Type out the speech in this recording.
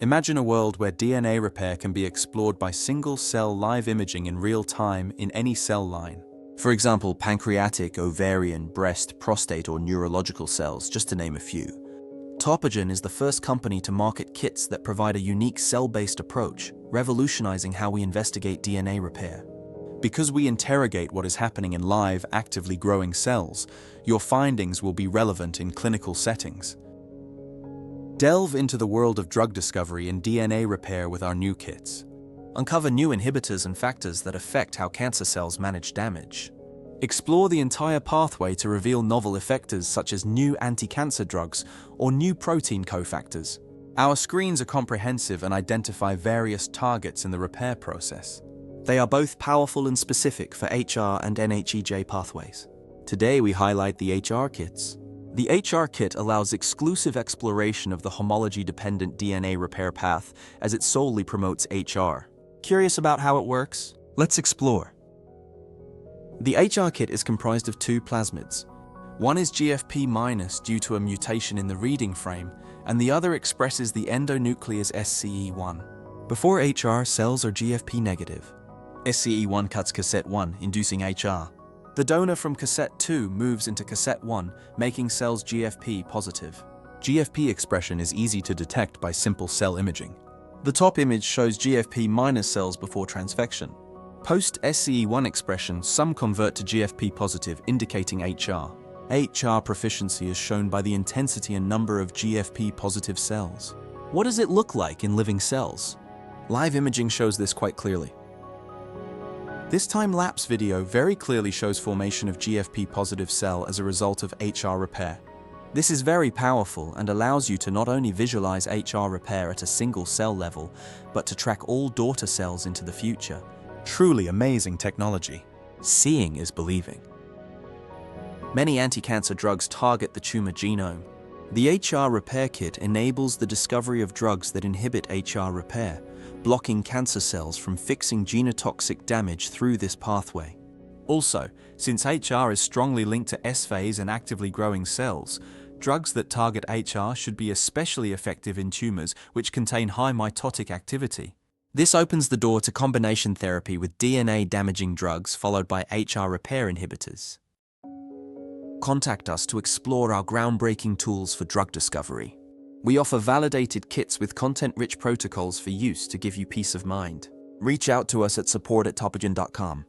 Imagine a world where DNA repair can be explored by single-cell live imaging in real time in any cell line. For example, pancreatic, ovarian, breast, prostate, or neurological cells, just to name a few. Topogen is the first company to market kits that provide a unique cell-based approach, revolutionizing how we investigate DNA repair. Because we interrogate what is happening in live, actively growing cells, your findings will be relevant in clinical settings. Delve into the world of drug discovery and DNA repair with our new kits. Uncover new inhibitors and factors that affect how cancer cells manage damage. Explore the entire pathway to reveal novel effectors such as new anti-cancer drugs or new protein cofactors. Our screens are comprehensive and identify various targets in the repair process. They are both powerful and specific for HR and NHEJ pathways. Today we highlight the HR kits. The HR kit allows exclusive exploration of the homology-dependent DNA repair path as it solely promotes HR. Curious about how it works? Let's explore. The HR kit is comprised of two plasmids. One is GFP- due to a mutation in the reading frame, and the other expresses the endonuclease SCE1. Before HR, cells are GFP negative. SCE1 cuts cassette 1, inducing HR. The donor from cassette 2 moves into cassette 1, making cells GFP positive. GFP expression is easy to detect by simple cell imaging. The top image shows GFP- cells before transfection. Post-SCE1 expression, some convert to GFP positive, indicating HR. HR proficiency is shown by the intensity and number of GFP positive cells. What does it look like in living cells? Live imaging shows this quite clearly. This time-lapse video very clearly shows formation of GFP-positive cell as a result of HR repair. This is very powerful and allows you to not only visualize HR repair at a single cell level, but to track all daughter cells into the future. Truly amazing technology. Seeing is believing. Many anti-cancer drugs target the tumor genome. The HR repair kit enables the discovery of drugs that inhibit HR repair, blocking cancer cells from fixing genotoxic damage through this pathway. Also, since HR is strongly linked to S-phase and actively growing cells, drugs that target HR should be especially effective in tumors which contain high mitotic activity. This opens the door to combination therapy with DNA-damaging drugs followed by HR repair inhibitors. Contact us to explore our groundbreaking tools for drug discovery. We offer validated kits with content-rich protocols for use to give you peace of mind. Reach out to us at support@topogen.com.